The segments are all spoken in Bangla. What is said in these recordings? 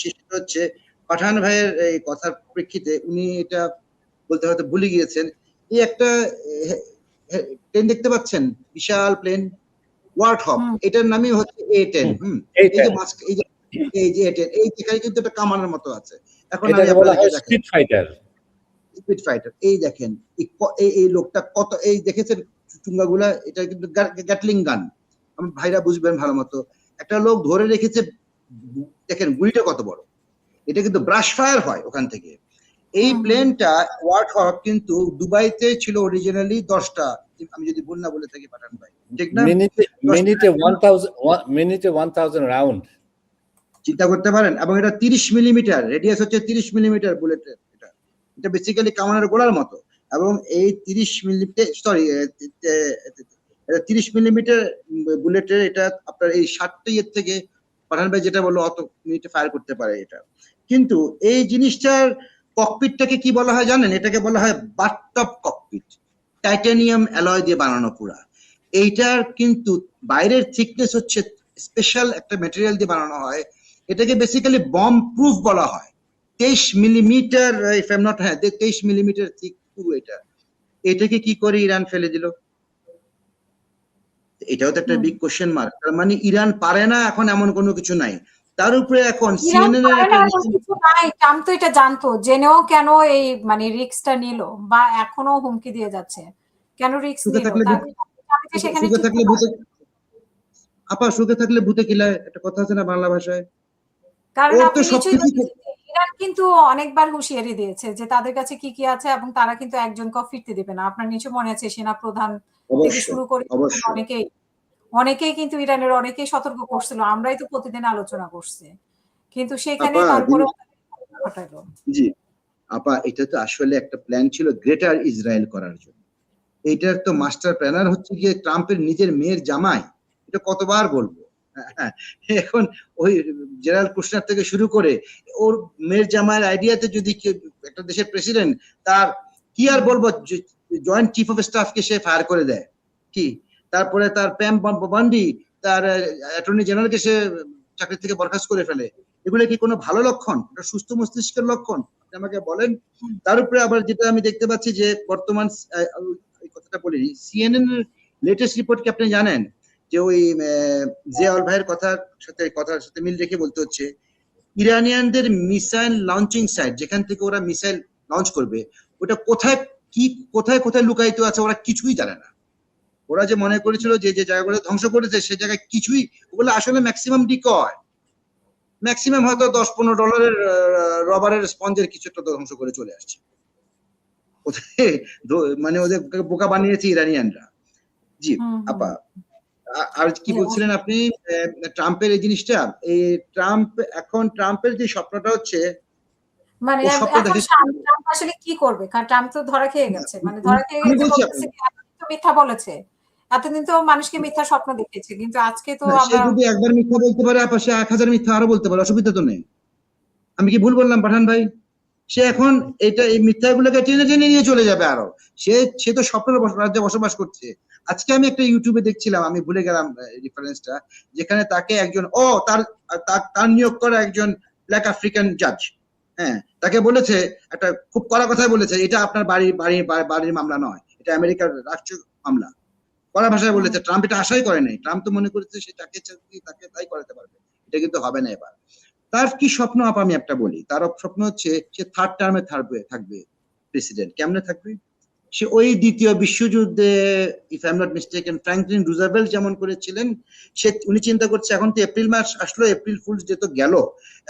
সেটা হচ্ছে পাঠান ভাইয়ের এই কথার প্রেক্ষিতে উনি এটা বলতে হয়তো ভুলে গিয়েছেন। এই একটা প্লেন দেখতে পাচ্ছেন, বিশাল প্লেন, ওয়ার্ড হক, এটার নামই হচ্ছে A10। এই যে এই যে A10, এই যেখানে কিন্তু একটা কামানের মতো আছে। এখন আমি আপনাদেরকে দেখাই, স্পিড ফাইটার। Speed fighter. এই দেখেন এই লোকটা কত, এই দেখেছেন চুঙ্গাগুলা, এটা কিন্তু গ্যাটলিং গান, আমার ভাইরা বুঝবেন ভালো মতো। একটা লোক ধরে রেখেছে, দেখেন গুলিটা কত বড়, এটা কিন্তু ব্রাশ ফায়ার হয় ওখান থেকে। এই প্লেনটা ওয়ার্ড হক কিন্তু দুবাইতে ছিল অরিজিনালি 10টা, আমি যদি ভুল না বলে থাকি পাঠান ভাই, ঠিক না? মিনিটে 1000 রাউন্ড, চিন্তা করতে পারেন। এবং এটা 30 মিলিমিটার রেডিয়াস, হচ্ছে 30 মিলিমিটার বুলেটের। এটা বেসিক্যালি কামানের গোলার মতো। এবং এই 30 মিলিমিটার, সরি 30 মিলিমিটার বুলেটের এটা আপনার এই 60টা ইয়ের থেকে পাঠান ভাই যেটা বললো অত মিনিটে ফায়ার করতে পারে এটা। কিন্তু এই জিনিসটার ককপিটটাকে কি বলা হয় জানেন? এটাকে বলা হয় বাথটব ককপিট, টাইটানিয়াম অ্যালয় দিয়ে বানানো পুরা। এইটার কিন্তু বাইরের থিকনেস হচ্ছে স্পেশাল একটা ম্যাটেরিয়াল দিয়ে বানানো হয়। এটাকে বেসিক্যালি বম্ব প্রুফ বলা হয়। 23 millimetre, if I am not, 23 millimetre thick পুরো এটা। এটাকে কি করে ইরান ফেলে দিল? এটাও তো একটা বিগ কোশ্চেন মার্ক। তার মানে ইরান পারে না এখন, এমন কোনো কিছু নাই। তার উপরে এখন সিএনএন এর একটা কিছু নাই, ট্রাম্প তো এটা জানতো, জেনেও কেন এই মানে রিস্কটা নিল, বা এখনো হুমকি দিয়ে যাচ্ছে, কেন রিস্ক নিল? আপা সুখে থাকলে ভূতে কিলায়, একটা কথা আছে না বাংলা ভাষায়? কারণ আপনি ইরান কিন্তু অনেকবার হুঁশিয়ারি দিয়েছে যে তাদের কাছে কি কি আছে, এবং তারা কিন্তু একজনকেও ফিরতে দিবে না। আপনার নিশ্চয় মনে আছে, সেনা প্রধান থেকে শুরু করে অনেকেই কিন্তু ইরানের অনেকেই সতর্ক করছিল, আমরাই তো প্রতিদিন আলোচনা করছি, কিন্তু সেখানে তারপরে ঘটালো। জি আপা, এটা তো আসলে একটা প্ল্যান ছিল গ্রেটার ইসরায়েল করার জন্য। এইটার তো মাস্টার প্ল্যানার হচ্ছে গিয়ে ট্রাম্পের নিজের মেয়ের জামাই। এটা কতবার বলবো? এখন ওই জেনারেল কুশনার থেকে শুরু করে ওর মেয়ের জামাইয়ের আইডিয়াতে যদি একটা দেশের প্রেসিডেন্ট, তার কি আর বলবো, জয়েন্ট চিফ অফ স্টাফকে সে ফায়ার করে দেয় কি, তারপরে তার প্যাম বান্ডি, তার অ্যাটর্নি জেনারেলকে সে চাকরি থেকে বরখাস্ত করে ফেলে। এগুলো কি কোনো ভালো লক্ষণ? এটা সুস্থ মস্তিষ্কের লক্ষণ? আপনি আমাকে বলেন। তার উপরে আবার যেটা আমি দেখতে পাচ্ছি যে বর্তমান, কথাটা বলিনি, সিএনএন এর লেটেস্ট রিপোর্ট কি আপনি জানেন? যে ওই জিয়াউল ভাইয়ের কথার সাথে মিল রেখে বলতে হচ্ছে, ইরানিয়ানদের মিসাইল লঞ্চিং সাইট, যেখান থেকে ওরা মিসাইল লঞ্চ করবে, ওটা কোথায় কোথায় লুকায়িত আছে ওরা কিছুই জানে না। ওরা যে মনে করেছিল যে যে জায়গাগুলো ধ্বংস করেছে সে জায়গায় কিছুই, ওগুলো আসলে ম্যাক্সিমাম ডিকয়, ম্যাক্সিমাম হয়তো $10-15 রবারের স্পঞ্জের কিছু একটা ধ্বংস করে চলে আসছে। মানে ওদের বোকা বানিয়েছে ইরানিয়ানরা। জি আপা, আর কি বলছিলেন আপনি ট্রাম্পের এই জিনিসটা? এই ট্রাম্পের যে স্বপ্নটা হচ্ছে, মানে ট্রাম্প আসলে কি করবে? কারণ ট্রাম্প তো ধরা খেয়ে গেছে, মানে ধরা খেয়ে গেছে, মিথ্যা বলেছে এতদিন, তো মানুষকে মিথ্যা স্বপ্ন দেখিয়েছে, কিন্তু আজকে তো সে যদি একবার মিথ্যা বলতে পারে আপা, সে 1000 মিথ্যা আরো বলতে পারে, অসুবিধা তো নেই। আমি কি ভুল বললাম পাঠান ভাই? সে এখন এই মিথ্যাগুলোকে টেনে টেনে নিয়ে চলে যাবে আরো। সে তো স্বপ্নের রাজ্যে বসবাস করছে। আজকে আমি একটা ইউটিউবে দেখছিলাম, আমি ভুলে গেলাম রেফারেন্সটা, যেখানে তাকে একজন তার নিয়োগ করা একজন ব্ল্যাক আফ্রিকান জাজ, হ্যাঁ, তাকে বলেছে একটা খুব কড়া কথায় বলেছে, এটা আপনার বাড়ির মামলা নয়, এটা আমেরিকার রাষ্ট্রীয় মামলা। কড়া ভাষায় বলেছে। ট্রাম্প এটা আশাই করে নাই। ট্রাম্প তো মনে করেছে সে তাকে তাই করাতে পারবে। এটা কিন্তু হবে না এবার। তার কি স্বপ্ন আপা আমি একটা বলি, তার স্বপ্ন হচ্ছে সে থার্ড টার্মে থাকবে প্রেসিডেন্ট। কেমনে থাকবে? সে ওই দ্বিতীয় বিশ্বযুদ্ধে, if I am not mistaken, Franklin Roosevelt যেমন করেছিলেন, উনি চিন্তা করছে এখন তো এপ্রিল মাস আসলো, এপ্রিল ফুলস যেহেতু গেল,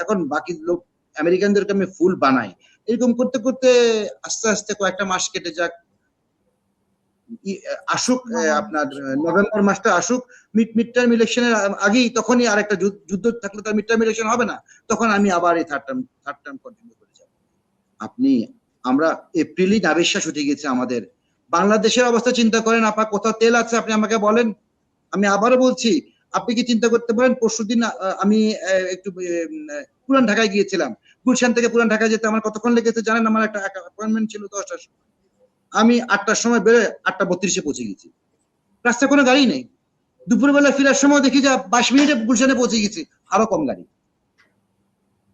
এখন বাকি লোক আমেরিকানদেরকে আমি ফুল বানাই। এরকম করতে করতে আস্তে আস্তে কয়েকটা মাস কেটে যাক, আসুক আপনার নভেম্বর মাসটা আসুক, মিড টার্ম ইলেকশনের আগেই, তখনই আর একটা যুদ্ধ থাকলে তার মিড টার্ম ইলেকশন হবে না, তখন আমি আবার এই থার্ড টার্ম কন্টিনিউ করে যাব। আমরা এপ্রিলই নাবিশ্বাস উঠে গেছে আমাদের। বাংলাদেশের অবস্থা চিন্তা করেন আপা, কোথাও তেল আছে আপনি আমাকে বলেন। আমি আবারও বলছি, আপনি কি চিন্তা করতে পারেন, পরশুদিন আমি একটু পুরান ঢাকায় গিয়েছিলাম, গুলশান থেকে পুরান ঢাকায় যেতে আমার কতক্ষণ লেগেছে জানেন? আমার একটা অ্যাপয়েন্টমেন্ট ছিল 10টার সময়, আমি 8টার সময় বেরোয় 8টা 32-এ পৌঁছে গেছি। রাস্তায় কোনো গাড়ি নেই। দুপুরবেলা ফেরার সময় দেখি যে 22 মিনিটে গুলশানে পৌঁছে গেছি, আরো কম গাড়ি।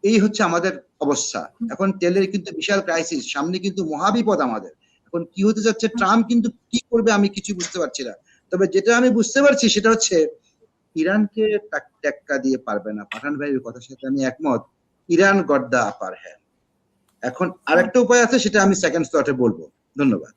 এই হচ্ছে আমাদের অবস্থা। এখন তেলের কিন্তু বিশাল ক্রাইসিস, সামনে কিন্তু মহাবিপদ আমাদের। এখন কি হতে যাচ্ছে, ট্রাম্প কিন্তু কি করবে আমি কিছু বুঝতে পারছি না। তবে যেটা আমি বুঝতে পারছি সেটা হচ্ছে ইরানকে টেক্কা দিয়ে পারবে না। পাঠান ভাইয়ের কথার সাথে আমি একমত, Iran got the upper hand. এখন আরেকটা উপায় আছে, সেটা আমি সেকেন্ড স্লটে বলবো। ধন্যবাদ।